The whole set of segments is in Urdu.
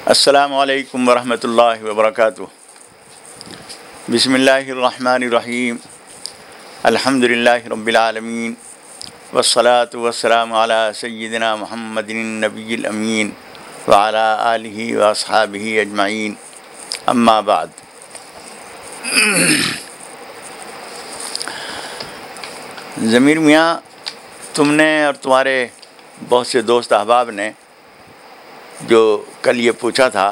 السلام علیکم ورحمۃ اللہ وبرکاتہ۔ بسم اللہ الرحمن الرحیم۔ الحمد للہ رب العالمین، والصلاة والسلام علی سیدنا محمد النبی الامین وعلی آلہ واصحابہ اجمعین، اما بعد۔ ضمیر میاں، تم نے اور تمہارے بہت سے دوست احباب نے جو کل یہ پوچھا تھا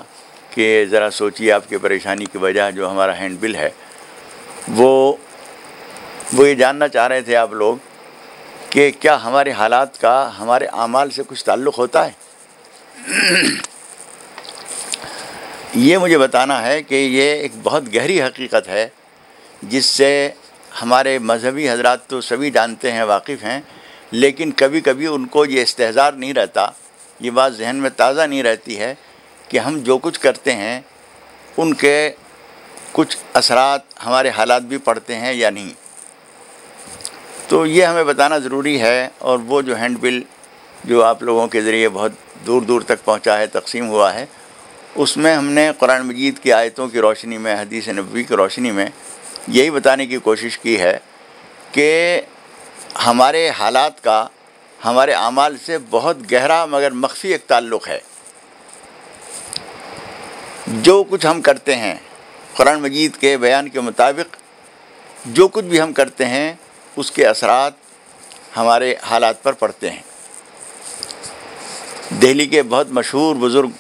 کہ ذرا سوچیے آپ کی پریشانی کی وجہ جو ہمارا ہینڈ بل ہے، وہ یہ جاننا چاہ رہے تھے آپ لوگ کہ کیا ہمارے حالات کا ہمارے اعمال سے کچھ تعلق ہوتا ہے۔ یہ مجھے بتانا ہے کہ یہ ایک بہت گہری حقیقت ہے جس سے ہمارے مذہبی حضرات تو سبھی جانتے ہیں، واقف ہیں، لیکن کبھی کبھی ان کو یہ استحضار نہیں رہتا، یہ بات ذہن میں تازہ نہیں رہتی ہے کہ ہم جو کچھ کرتے ہیں ان کے کچھ اثرات ہمارے حالات بھی پڑتے ہیں یا نہیں۔ تو یہ ہمیں بتانا ضروری ہے، اور وہ جو ہینڈ بل جو آپ لوگوں کے ذریعے بہت دور دور تک پہنچا ہے، تقسیم ہوا ہے، اس میں ہم نے قرآن مجید کی آیتوں کی روشنی میں، حدیث نبوی کی روشنی میں یہی بتانے کی کوشش کی ہے کہ ہمارے حالات کا ہمارے اعمال سے بہت گہرا مگر مخفی ایک تعلق ہے۔ جو کچھ ہم کرتے ہیں قرآن مجید کے بیان کے مطابق، جو کچھ بھی ہم کرتے ہیں اس کے اثرات ہمارے حالات پر پڑتے ہیں۔ دہلی کے بہت مشہور بزرگ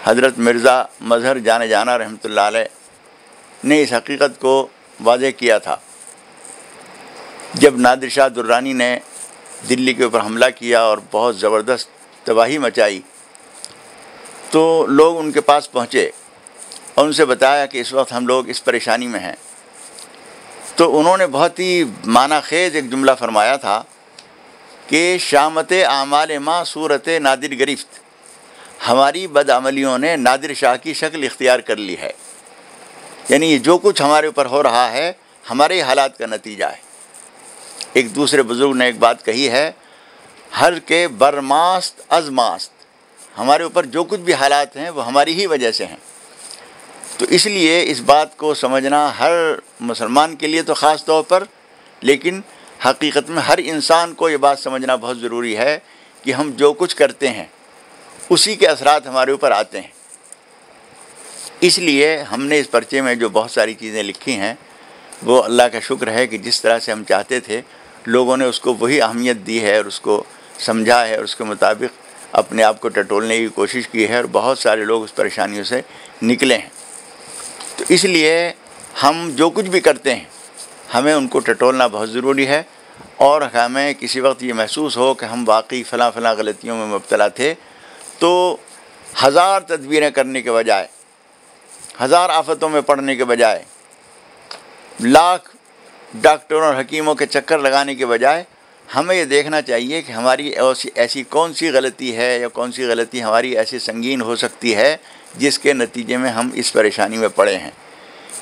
حضرت مرزا مظہر جانے جانا رحمۃ اللہ علیہ نے اس حقیقت کو واضح کیا تھا۔ جب نادر شاہ درانی نے دلی کے اوپر حملہ کیا اور بہت زبردست تباہی مچائی، تو لوگ ان کے پاس پہنچے اور ان سے بتایا کہ اس وقت ہم لوگ اس پریشانی میں ہیں۔ تو انہوں نے بہت ہی معنی خیز ایک جملہ فرمایا تھا کہ شامت اعمال ما صورت نادر گرفت، ہماری بدعملیوں نے نادر شاہ کی شکل اختیار کر لی ہے۔ یعنی یہ جو کچھ ہمارے اوپر ہو رہا ہے ہمارے حالات کا نتیجہ ہے۔ ایک دوسرے بزرگ نے ایک بات کہی ہے، ہر کے برماست از ماست، ہمارے اوپر جو کچھ بھی حالات ہیں وہ ہماری ہی وجہ سے ہیں۔ تو اس لیے اس بات کو سمجھنا ہر مسلمان کے لیے تو خاص طور پر، لیکن حقیقت میں ہر انسان کو یہ بات سمجھنا بہت ضروری ہے کہ ہم جو کچھ کرتے ہیں اسی کے اثرات ہمارے اوپر آتے ہیں۔ اس لیے ہم نے اس پرچے میں جو بہت ساری چیزیں لکھی ہیں، وہ اللہ کا شکر ہے کہ جس طرح سے ہم چاہتے تھے لوگوں نے اس کو وہی اہمیت دی ہے اور اس کو سمجھا ہے، اور اس کے مطابق اپنے آپ کو ٹٹولنے کی کوشش کی ہے، اور بہت سارے لوگ اس پریشانیوں سے نکلے ہیں۔ تو اس لیے ہم جو کچھ بھی کرتے ہیں ہمیں ان کو ٹٹولنا بہت ضروری ہے، اور ہمیں کسی وقت یہ محسوس ہو کہ ہم واقعی فلاں فلاں غلطیوں میں مبتلا تھے، تو ہزار تدبیریں کرنے کے بجائے، ہزار آفتوں میں پڑنے کے بجائے، لاکھ ڈاکٹروں اور حکیموں کے چکر لگانے کے بجائے ہمیں یہ دیکھنا چاہیے کہ ہماری ایسی کون سی غلطی ہے، یا کون سی غلطی ہماری ایسی سنگین ہو سکتی ہے جس کے نتیجے میں ہم اس پریشانی میں پڑے ہیں۔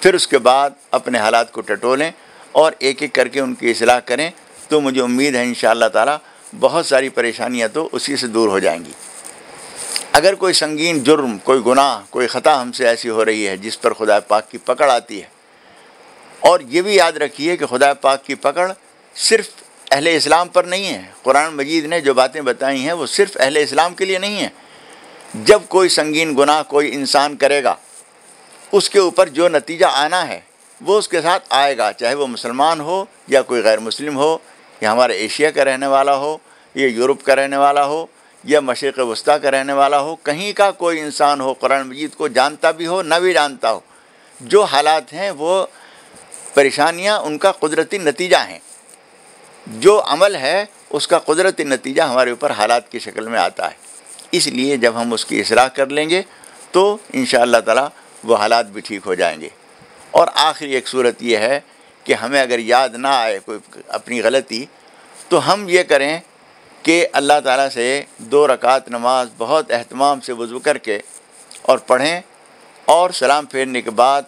پھر اس کے بعد اپنے حالات کو ٹٹولیں اور ایک ایک کر کے ان کی اصلاح کریں، تو مجھے امید ہے انشاءاللہ تعالی بہت ساری پریشانیاں تو اسی سے دور ہو جائیں گی۔ اگر کوئی سنگین جرم، کوئی گناہ، کوئی خطا ہم سے ایسی ہو رہی ہے جس پر خدا پاک کی پکڑ آتی ہے، اور یہ بھی یاد رکھیے کہ خدا پاک کی پکڑ صرف اہل اسلام پر نہیں ہے۔ قرآن مجید نے جو باتیں بتائی ہیں وہ صرف اہل اسلام کے لیے نہیں ہیں۔ جب کوئی سنگین گناہ کوئی انسان کرے گا، اس کے اوپر جو نتیجہ آنا ہے وہ اس کے ساتھ آئے گا، چاہے وہ مسلمان ہو یا کوئی غیر مسلم ہو، یا ہمارے ایشیا کا رہنے والا ہو، یا یورپ کا رہنے والا ہو، یا مشرق وسطیٰ کا رہنے والا ہو، کہیں کا کوئی انسان ہو، قرآن مجید کو جانتا بھی ہو نہ بھی جانتا ہو، جو حالات ہیں وہ پریشانیاں ان کا قدرتی نتیجہ ہیں۔ جو عمل ہے اس کا قدرتی نتیجہ ہمارے اوپر حالات کی شکل میں آتا ہے۔ اس لیے جب ہم اس کی اصلاح کر لیں گے تو انشاءاللہ تعالی وہ حالات بھی ٹھیک ہو جائیں گے۔ اور آخری ایک صورت یہ ہے کہ ہمیں اگر یاد نہ آئے کوئی اپنی غلطی، تو ہم یہ کریں کہ اللہ تعالیٰ سے 2 رکعت نماز بہت اہتمام سے وضو کر کے اور پڑھیں، اور سلام پھیرنے کے بعد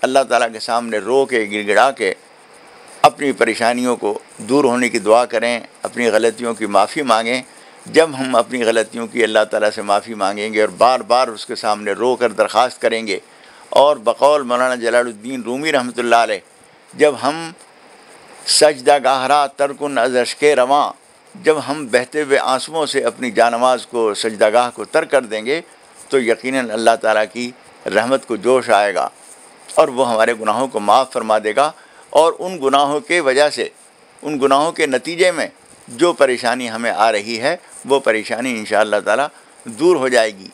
اللہ تعالیٰ کے سامنے رو کے گڑ گڑا کے اپنی پریشانیوں کو دور ہونے کی دعا کریں، اپنی غلطیوں کی معافی مانگیں، جب ہم اپنی غلطیوں کی اللہ تعالیٰ سے معافی مانگیں گے اور بار بار اس کے سامنے رو کر درخواست کریں گے، اور بقول مولانا جلال الدین رومی رحمۃ اللہ علیہ، جب ہم سجدہ گاہرا ترکن از اشک رواں، جب ہم بہتے ہوئے آنسوؤں سے اپنی جانماز کو سجدہ گاہ کو ترک کر دیں گے تو یقیناً اللہ تعالیٰ کی رحمت کو جوش آئے گا اور وہ ہمارے گناہوں کو معاف فرما دے گا، اور ان گناہوں کے وجہ سے، ان گناہوں کے نتیجے میں جو پریشانی ہمیں آ رہی ہے وہ پریشانی انشاءاللہ تعالیٰ دور ہو جائے گی۔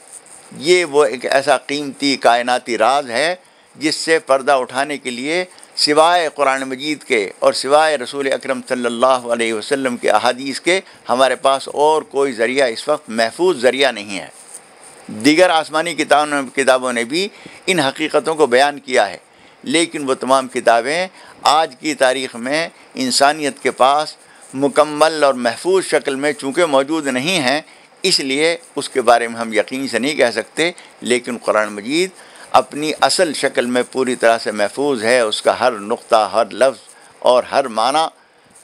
یہ وہ ایک ایسا قیمتی کائناتی راز ہے جس سے پردہ اٹھانے کے لیے سوائے قرآن مجید کے اور سوائے رسول اکرم صلی اللہ علیہ وسلم کے احادیث کے ہمارے پاس اور کوئی ذریعہ اس وقت محفوظ ذریعہ نہیں ہے۔ دیگر آسمانی کتابوں نے بھی ان حقیقتوں کو بیان کیا ہے، لیکن وہ تمام کتابیں آج کی تاریخ میں انسانیت کے پاس مکمل اور محفوظ شکل میں چونکہ موجود نہیں ہیں، اس لیے اس کے بارے میں ہم یقین سے نہیں کہہ سکتے، لیکن قرآن مجید اپنی اصل شکل میں پوری طرح سے محفوظ ہے، اس کا ہر نقطہ، ہر لفظ اور ہر معنی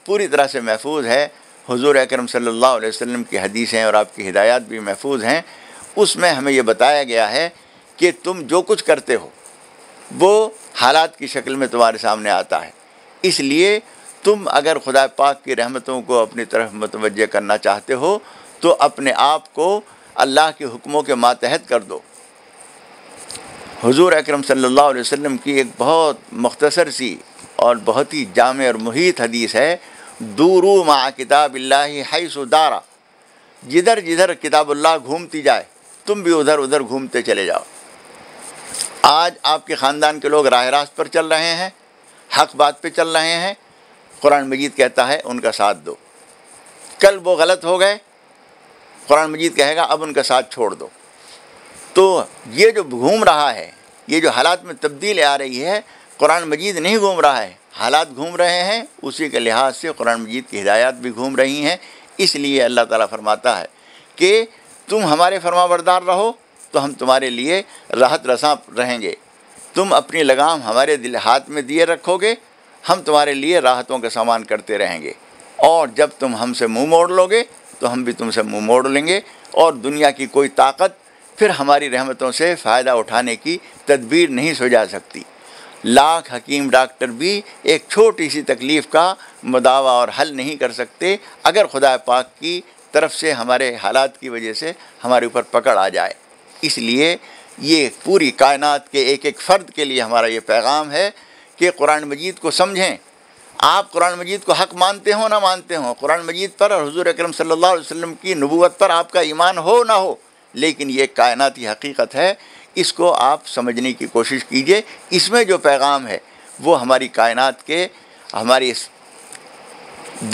پوری طرح سے محفوظ ہے۔ حضور اکرم صلی اللہ علیہ وسلم کی حدیثیں اور آپ کی ہدایات بھی محفوظ ہیں۔ اس میں ہمیں یہ بتایا گیا ہے کہ تم جو کچھ کرتے ہو وہ حالات کی شکل میں تمہارے سامنے آتا ہے، اس لیے تم اگر خدا پاک کی رحمتوں کو اپنی طرف متوجہ کرنا چاہتے ہو تو اپنے آپ کو اللہ کے حکموں کے ماتحت کر دو۔ حضور اکرم صلی اللہ علیہ وسلم کی ایک بہت مختصر سی اور بہت ہی جامع اور محیط حدیث ہے، دورو مع کتاب اللہ حیث دارا، جدھر جدھر کتاب اللہ گھومتی جائے تم بھی ادھر ادھر گھومتے چلے جاؤ۔ آج آپ کے خاندان کے لوگ راہ راست پر چل رہے ہیں، حق بات پہ چل رہے ہیں، قرآن مجید کہتا ہے ان کا ساتھ دو۔ کل وہ غلط ہو گئے، قرآن مجید کہے گا اب ان کا ساتھ چھوڑ دو۔ تو یہ جو گھوم رہا ہے، یہ جو حالات میں تبدیلی آ رہی ہے، قرآن مجید نہیں گھوم رہا ہے، حالات گھوم رہے ہیں، اسی کے لحاظ سے قرآن مجید کی ہدایات بھی گھوم رہی ہیں۔ اس لیے اللہ تعالیٰ فرماتا ہے کہ تم ہمارے فرما بردار رہو تو ہم تمہارے لیے راحت رساں رہیں گے، تم اپنی لگام ہمارے ہاتھ میں دیے رکھو گے، ہم تمہارے لیے راحتوں کا سامان کرتے رہیں گے، اور جب تم ہم سے منہ موڑ لو گے تو ہم بھی تم سے منہ موڑ لیں گے، اور دنیا کی کوئی طاقت پھر ہماری رحمتوں سے فائدہ اٹھانے کی تدبیر نہیں سجا سکتی۔ لاکھ حکیم ڈاکٹر بھی ایک چھوٹی سی تکلیف کا مداوع اور حل نہیں کر سکتے اگر خدا پاک کی طرف سے ہمارے حالات کی وجہ سے ہمارے اوپر پکڑ آ جائے۔ اس لیے یہ پوری کائنات کے ایک ایک فرد کے لیے ہمارا یہ پیغام ہے کہ قرآن مجید کو سمجھیں۔ آپ قرآن مجید کو حق مانتے ہوں نہ مانتے ہوں، قرآن مجید پر اور حضور اکرم صلی اللہ علیہ وسلم کی نبوت پر آپ کا ایمان ہو نہ ہو، لیکن یہ کائناتی حقیقت ہے، اس کو آپ سمجھنے کی کوشش کیجئے۔ اس میں جو پیغام ہے وہ ہماری کائنات کے، ہماری اس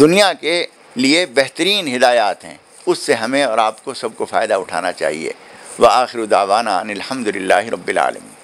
دنیا کے لیے بہترین ہدایات ہیں، اس سے ہمیں اور آپ کو سب کو فائدہ اٹھانا چاہیے۔ وآخر دعوانا ان الحمد للہ رب العالمین۔